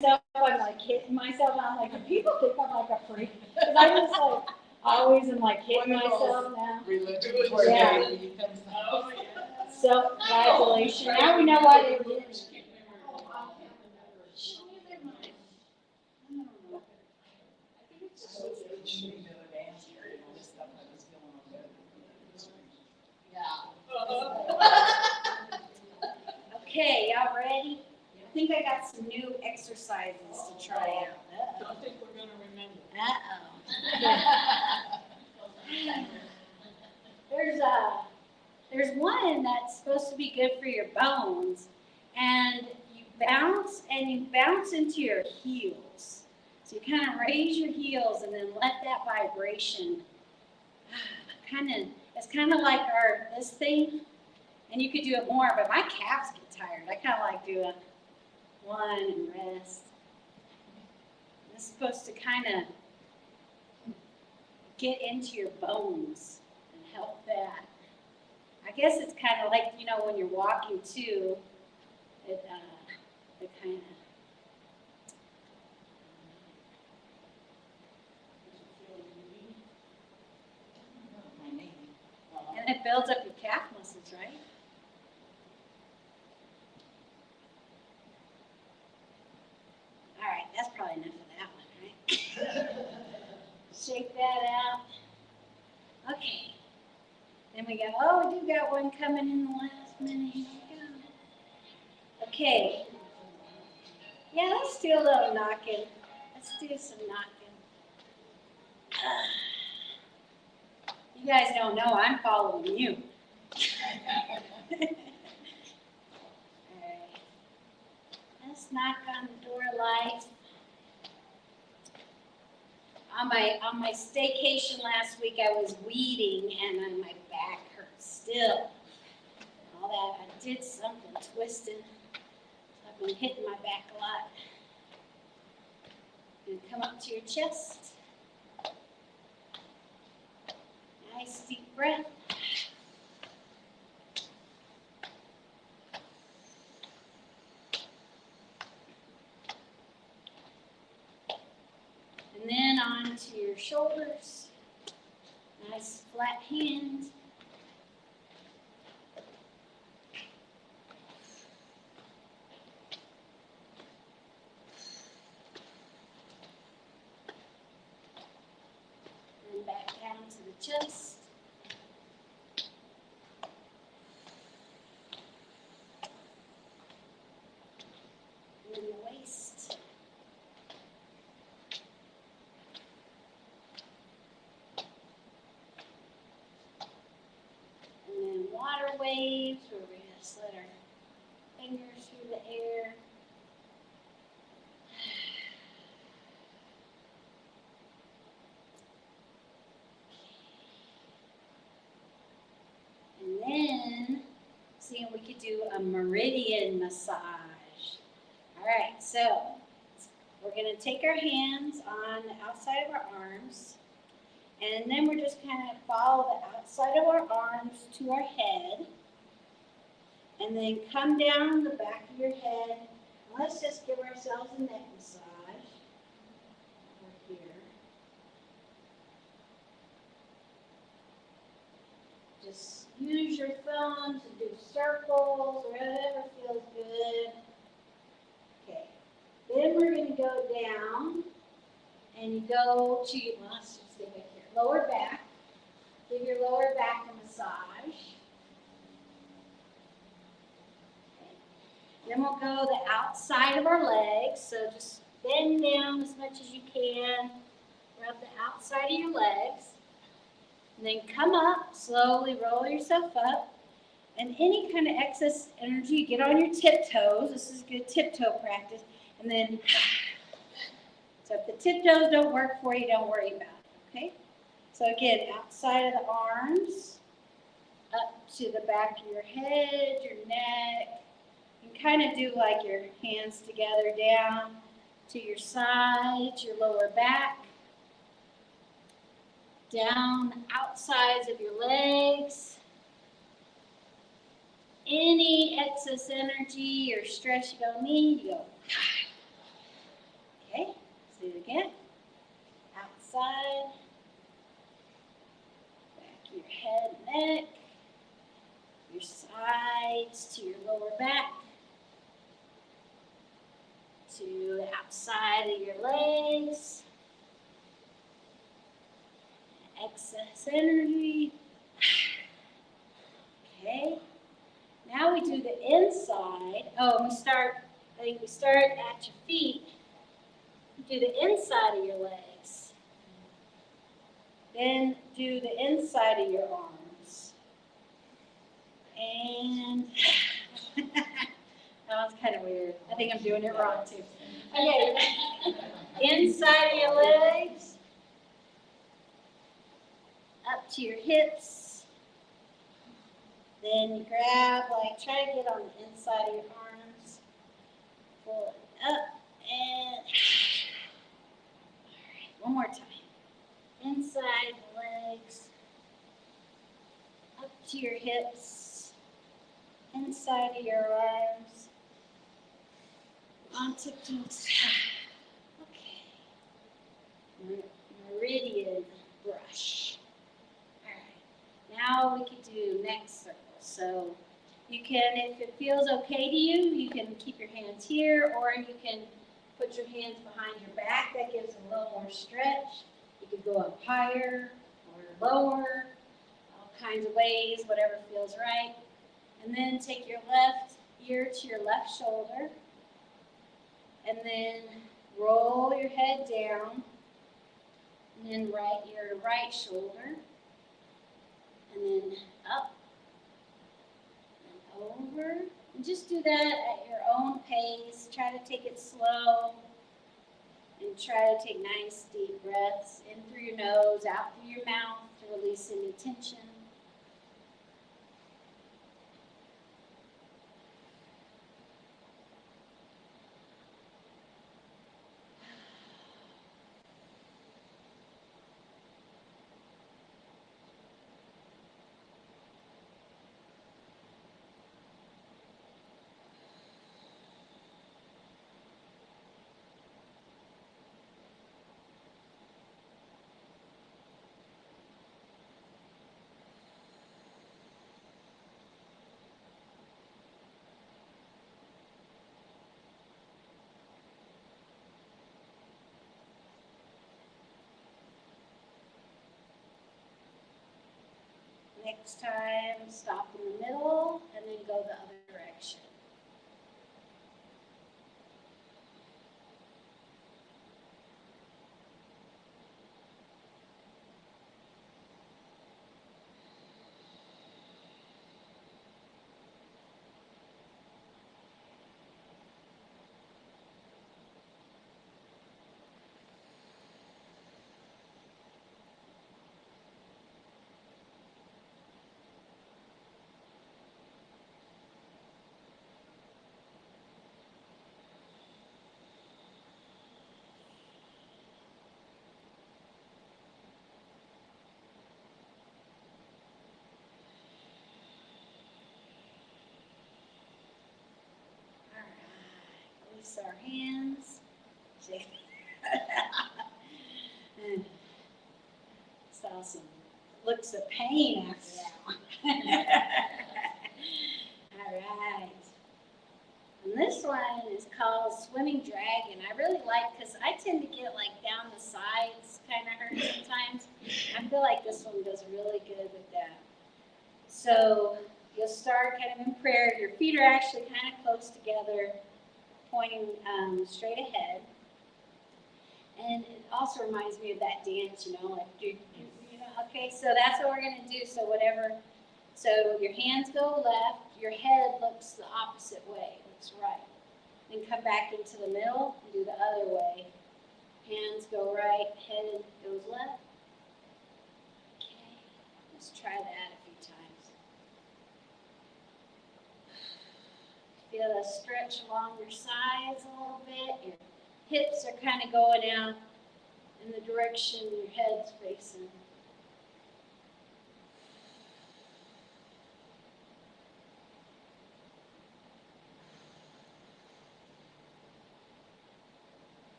myself, I'm like hitting myself, and I'm like, do people think I'm like a freak? Because I just like always am like hitting myself now. Yeah. Self-flagellation. Now we know why they do it. Okay, y'all ready? I think I got some new exercises to try out. I think we're going to remember. There's one that's supposed to be good for your bones, and you bounce into your heels. So you kind of raise your heels and then let that vibration it's kind of like this thing, and you could do it more, but my calves get tired. I kind of like doing one and rest. This is supposed to kind of get into your bones and help that. I guess it's kind of like, when you're walking too, it kind of, and it builds up your calf muscles, right? All right, that's probably enough of that one, right? Shake that out. Okay. Then we go, we do got one coming in the last minute. Here we go. Okay. Yeah, let's do a little knocking. Let's do some knocking. You guys don't know, I'm following you. All right. Let's knock on the door of life. On my staycation last week, I was weeding and my back hurt still. All that, I did something twisted. I've been hitting my back a lot. And come up to your chest. Nice deep breath. And then onto your shoulders. Nice flat hands. And back down to the chest. And then the waist. And then water waves, where we just let our fingers through the air. And then, see, we could do a meridian massage. All right, so we're going to take our hands on the outside of our arms. And then we're just kind of follow the outside of our arms to our head. And then come down the back of your head. And let's just give ourselves a neck massage. Over here. Just use your thumb to do circles, whatever feels good. Okay. Then we're going to go down. And you go to, let's just stay back here. Lower back. Give your lower back a massage. Okay. Then we'll go the outside of our legs. So just bend down as much as you can. Rub the outside of your legs. And then come up, slowly roll yourself up. And any kind of excess energy, get on your tiptoes. This is good tiptoe practice. And then, so if the tiptoes don't work for you, don't worry about it, okay? So again, outside of the arms, up to the back of your head, your neck. You can kind of do like your hands together down to your sides, your lower back. Down the outsides of your legs. Any excess energy or stress you don't need, you go. neck, your sides to your lower back, to the outside of your legs. Excess energy. Okay. Now we do the inside. Oh, I think we start at your feet. Do the inside of your legs. Then do the inside of your arms. And that was kind of weird. I think I'm doing it wrong too. Okay. Inside of your legs. Up to your hips. Then you grab, try to get on the inside of your arms. Pull it up and. All right, one more time. Inside the legs. Up to your hips. Inside of your arms. Onto toes. Okay. Meridian brush. Now we can do neck circles. So you can, if it feels okay to you, you can keep your hands here, or you can put your hands behind your back. That gives a little more stretch. You could go up higher or lower, all kinds of ways, whatever feels right. And then take your left ear to your left shoulder, and then roll your head down, and then your right shoulder. And then up and over. And just do that at your own pace. Try to take it slow. And try to take nice deep breaths in through your nose, out through your mouth to release any tension. Next time, stop in the middle and then go the other direction. Release our hands. Saw some looks of pain after that one. All right. And this one is called Swimming Dragon. I really like, because I tend to get down the sides kind of hurt sometimes. I feel like this one does really good with that. So you'll start kind of in prayer. Your feet are actually kind of close together, pointing straight ahead. And it also reminds me of that dance, okay, so that's what we're going to do. So your hands go left, your head looks the opposite way, looks right. Then come back into the middle and do the other way. Hands go right, head goes left. Okay, let's try that a few times. Feel a stretch along your sides a little bit. Your hips are kind of going out in the direction your head's facing.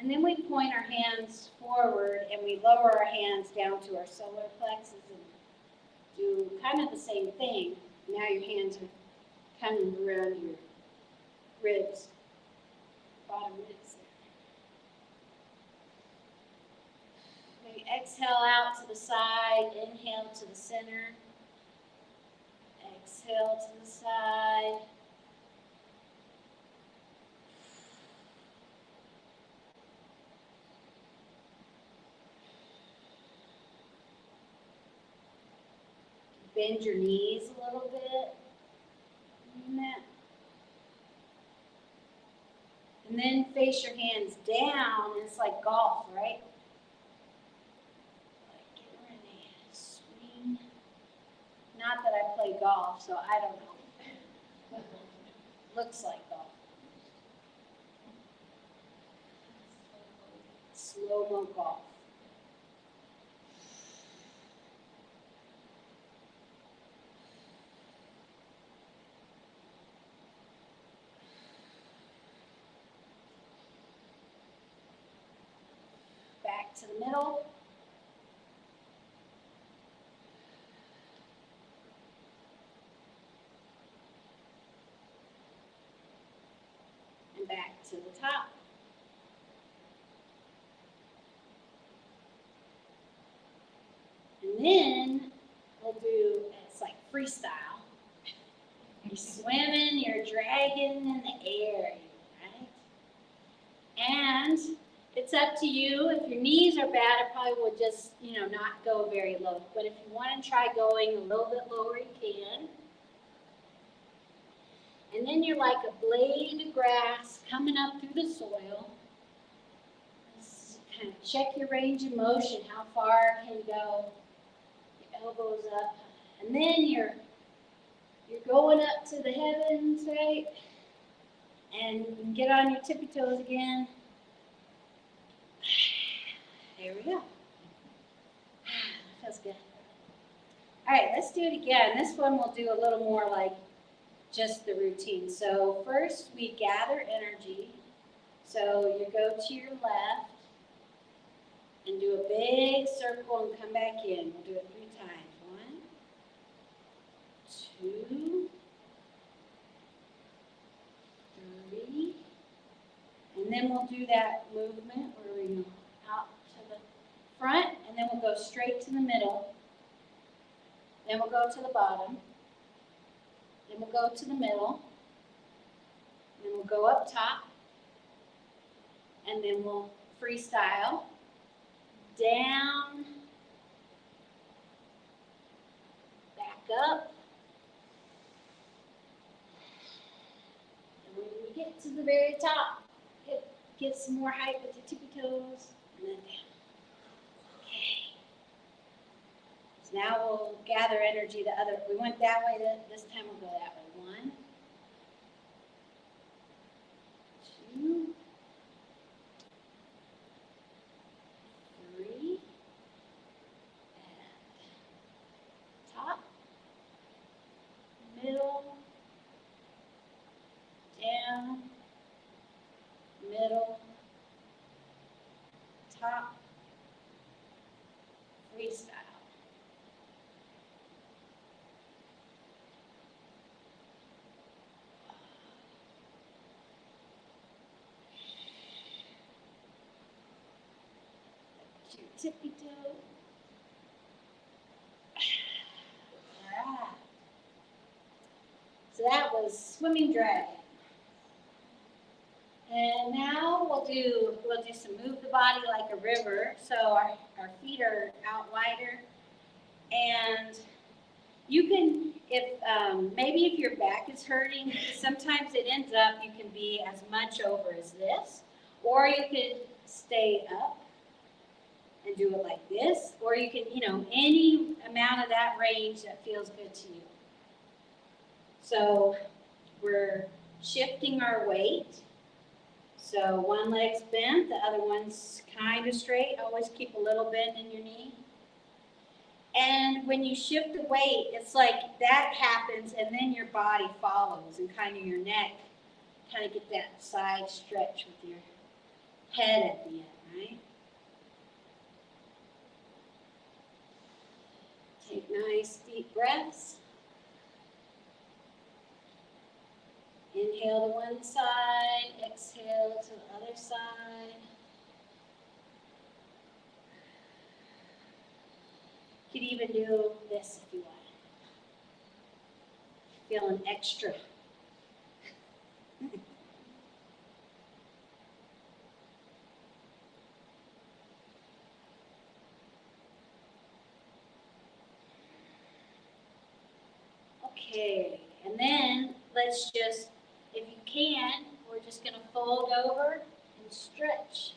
And then we point our hands forward and we lower our hands down to our solar plexus and do kind of the same thing. Now your hands are coming around your ribs, bottom ribs there. Maybe exhale out to the side, inhale to the center, exhale to the side. Bend your knees a little bit. And then face your hands down. It's like golf, right? Like get ready, swing. Not that I play golf, so I don't know. Looks like golf. Slow-mo golf. Back to the middle. And back to the top. And then we'll do, it's like freestyle. You're swimming, you're dragging in the air, right? And it's up to you. If your knees are bad, I probably would just, not go very low. But if you want to try going a little bit lower, you can. And then you're like a blade of grass coming up through the soil. Just kind of check your range of motion. How far can you go? Your elbows up. And then you're going up to the heavens, right? And you can get on your tippy toes again. There we go. Feels good. All right, let's do it again. This one we'll do a little more like just the routine. So first we gather energy. So you go to your left and do a big circle and come back in. We'll do it 3 times. 1, 2, 3. And then we'll do that movement where we go out to the front, and then we'll go straight to the middle. Then we'll go to the bottom. Then we'll go to the middle. Then we'll go up top. And then we'll freestyle. Down. Back up. And when you get to the very top, get some more height with your tippy toes. And then down. Okay. So now we'll gather energy the other. We went that way. This time we'll go that way. 1, 2, 3, and top, middle, down, middle, top, freestyle. Your tippy toe. All right. So that was swimming dragon. And now we'll do some move the body like a river. So our feet are out wider. And you can, maybe if your back is hurting, sometimes it ends up you can be as much over as this. Or you could stay up and do it like this. Or you can, any amount of that range that feels good to you. So we're shifting our weight. So one leg's bent, the other one's kind of straight. Always keep a little bend in your knee. And when you shift the weight, it's like that happens and then your body follows and kind of your neck, kind of get that side stretch with your head at the end, right? Take nice deep breaths. Inhale to one side, exhale to the other side. You could even do this if you want. Feeling extra. Okay, and then let's just, if you can, we're just going to fold over and stretch.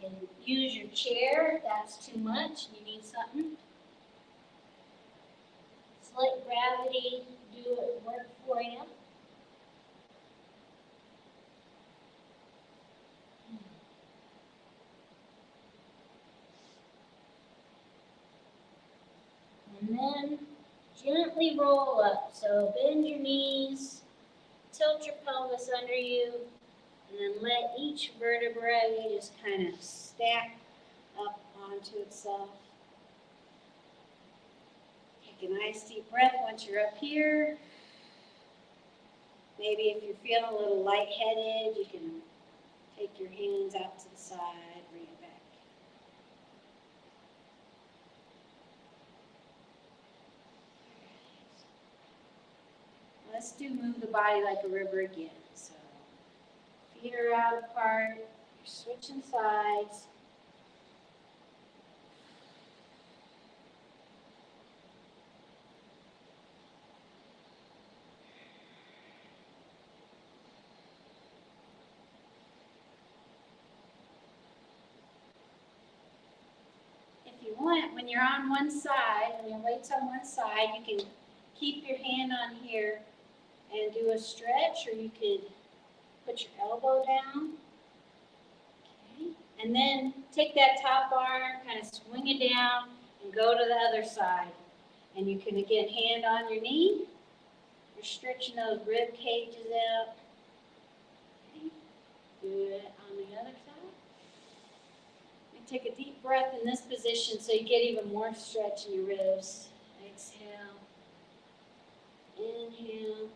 You can use your chair if that's too much, you need something. Just let gravity do it, work for you. And then gently roll up. So bend your knees, tilt your pelvis under you, and then let each vertebrae just kind of stack up onto itself. Take a nice deep breath once you're up here. Maybe if you're feeling a little lightheaded, you can take your hands out to the side, bring it back. Let's do move the body like a river again. So feet are out apart, you're switching sides. If you want, when you're on one side, when your weight's on one side, you can keep your hand on here and do a stretch, or you could put your elbow down. Okay. And then take that top arm, kind of swing it down, and go to the other side. And you can, again, hand on your knee. You're stretching those rib cages out. Okay. Do it on the other side. And take a deep breath in this position so you get even more stretch in your ribs. Exhale. Inhale.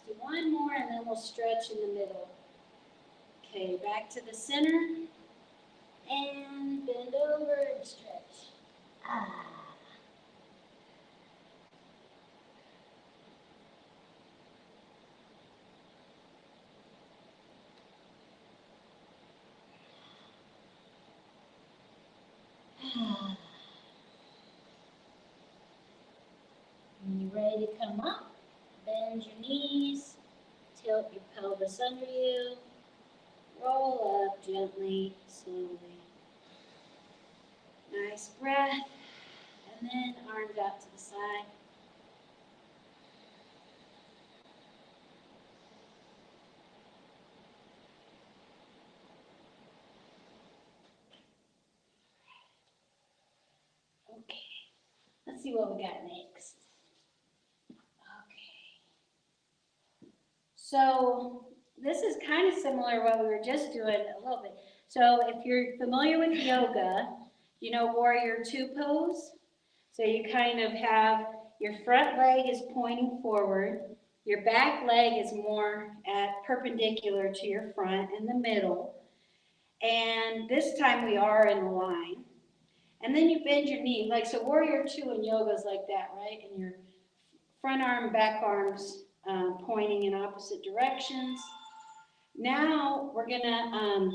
Do one more and then we'll stretch in the middle. Okay, back to the center. And bend over and stretch. Ah. When you're ready to come up, bend your knees, tilt your pelvis under you, roll up gently, slowly. Nice breath, and then arms out to the side. Okay, let's see what we got next. Okay. So this is kind of similar to what we were just doing a little bit. So if you're familiar with yoga, you know warrior two pose? So you kind of have your front leg is pointing forward, your back leg is more at perpendicular to your front in the middle, and this time we are in a line. And then you bend your knee, like so warrior two in yoga is like that, right? And your front arm, back arms pointing in opposite directions. Now we're gonna,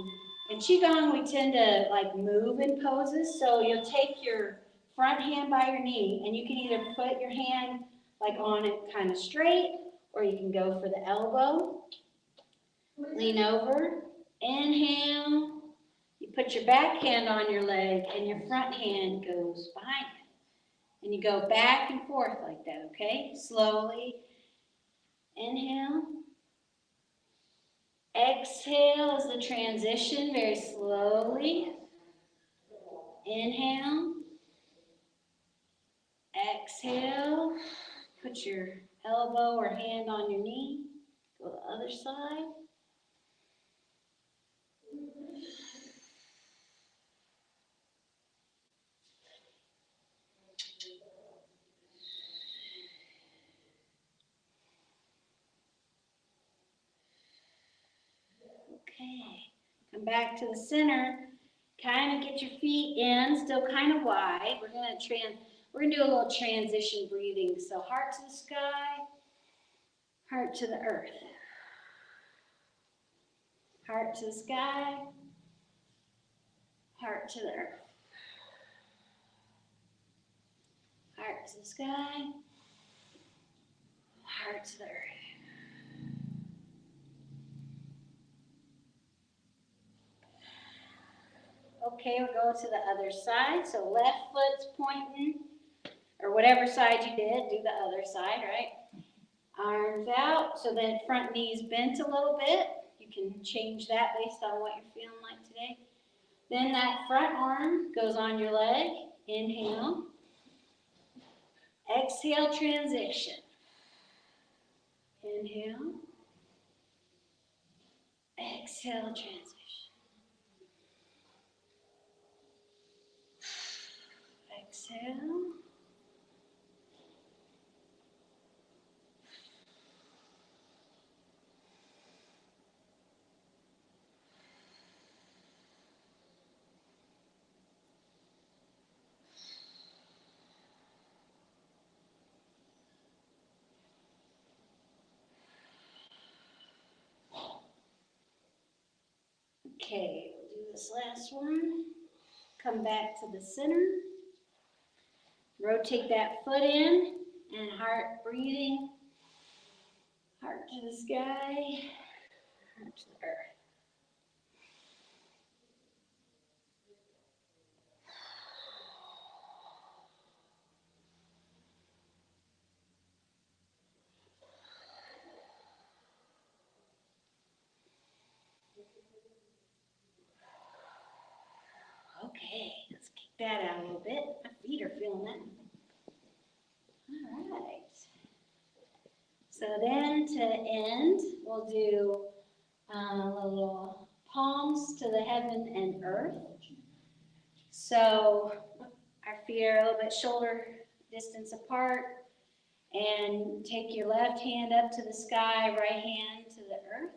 in Qigong we tend to like move in poses, so you'll take your front hand by your knee and you can either put your hand like on it kind of straight, or you can go for the elbow. Lean over, inhale, you put your back hand on your leg and your front hand goes behind it. And you go back and forth like that, okay? Slowly, inhale, Exhale is the transition, very slowly. Inhale. Exhale. Put your elbow or hand on your knee. Go to the other side. Okay. Come back to the center. Kind of get your feet in, still kind of wide. We're gonna do a little transition breathing. So heart to the sky, heart to the earth. Heart to the sky, heart to the earth. Heart to the sky, heart to the earth. Okay, we'll go to the other side. So left foot's pointing, or whatever side you did, do the other side, right? Arms out, so then front knee's bent a little bit. You can change that based on what you're feeling like today. Then that front arm goes on your leg. Inhale. Exhale, transition. Inhale. Exhale, transition. Exhale. Okay, we'll do this last one. Come back to the center. Rotate that foot in and heart breathing. Heart to the sky, heart to the earth. Okay, let's kick that out a little bit. My feet are feeling that. All right. So then to end, we'll do little palms to the heaven and earth. So our feet are a little bit shoulder distance apart. And take your left hand up to the sky, right hand to the earth.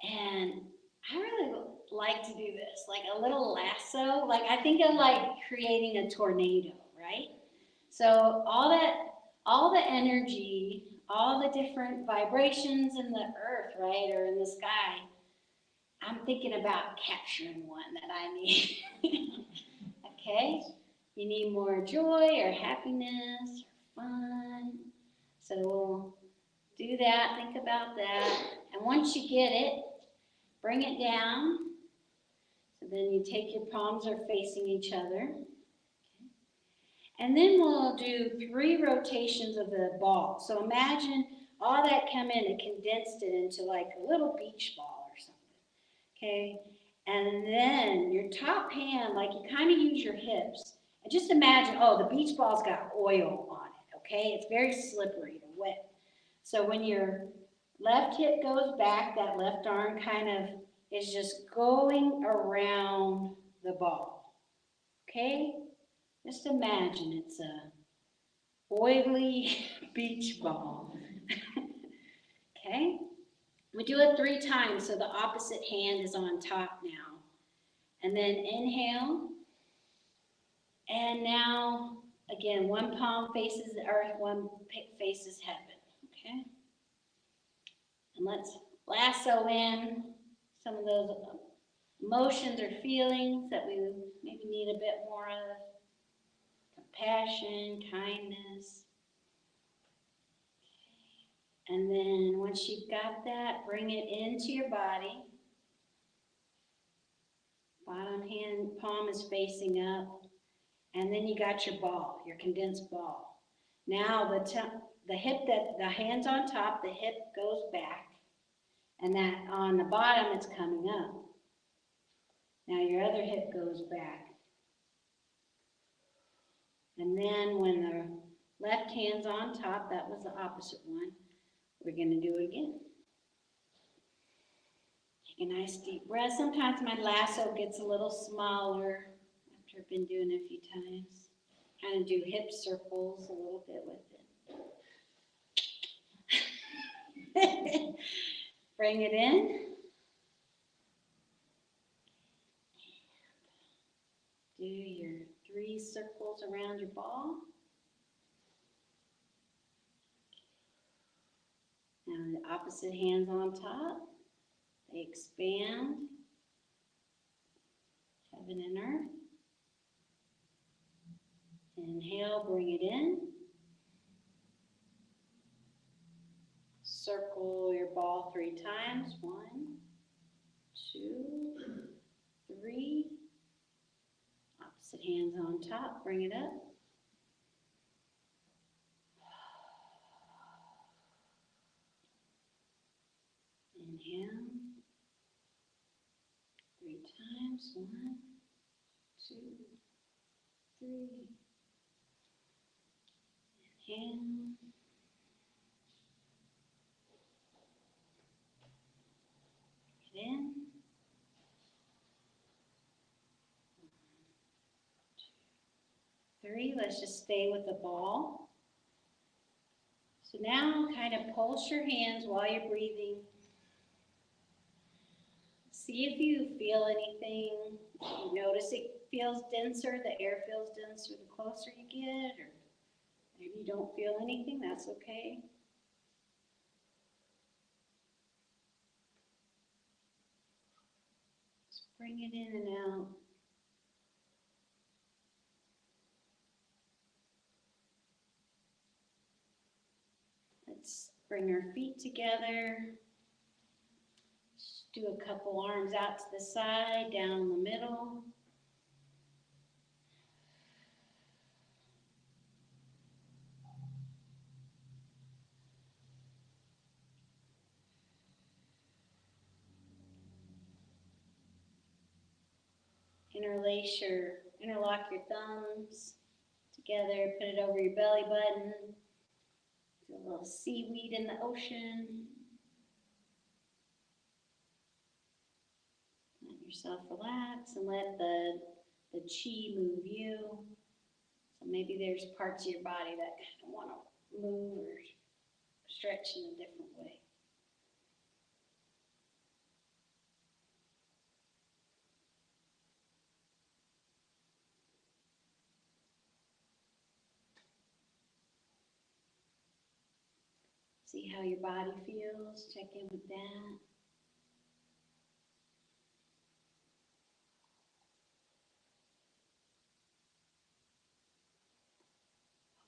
And I really like to do this, like a little lasso. Like I think of like creating a tornado, right? So all the energy, all the different vibrations in the earth, right, or in the sky, I'm thinking about capturing one that I need. Okay? You need more joy or happiness or fun. So we'll do that, think about that. And once you get it, bring it down. So then you take your palms are facing each other. And then we'll do 3 rotations of the ball. So imagine all that come in and condensed it into like a little beach ball or something. Okay? And then your top hand, like you kind of use your hips. And just imagine, oh, the beach ball's got oil on it, okay? It's very slippery and wet. So when your left hip goes back, that left arm kind of is just going around the ball, okay? Just imagine it's a oily beach ball, okay? We do it 3 times, so the opposite hand is on top now. And then inhale. And now, again, one palm faces the earth, one faces heaven, okay? And let's lasso in some of those emotions or feelings that we maybe need a bit more of. Compassion, kindness. And then once you've got that, bring it into your body. Bottom hand, palm is facing up. And then you got your ball, your condensed ball. Now the hip, the hand's on top, the hip goes back. And that on the bottom, it's coming up. Now your other hip goes back. And then when the left hand's on top, that was the opposite one, we're going to do it again. Take a nice deep breath. Sometimes my lasso gets a little smaller after I've been doing it a few times. Kind of do hip circles a little bit with it. Bring it in. Do your 3 circles around your ball. Now the opposite hand's on top. They expand. Heaven and earth. Inhale, bring it in. Circle your ball 3 times. 1, 2, 3. Opposite hand's on top. Bring it up. Inhale. 3 times. 1, 2, 3. Inhale. Get in. 1, 2, 3. Let's just stay with the ball. So now kind of pulse your hands while you're breathing. See if you feel anything. You notice it feels denser, the air feels denser the closer you get, or maybe you don't feel anything, that's okay. Just bring it in and out. Let's bring our feet together. Just do a couple arms out to the side, down the middle. Interlock your thumbs together, put it over your belly button. Do a little seaweed in the ocean. Let yourself relax and let the chi move you. So maybe there's parts of your body that kind of want to move or stretch in a different way. See how your body feels. Check in with that.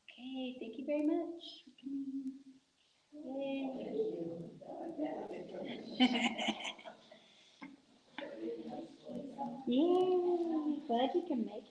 Okay, thank you very much. Yay. Yay, glad you can make it.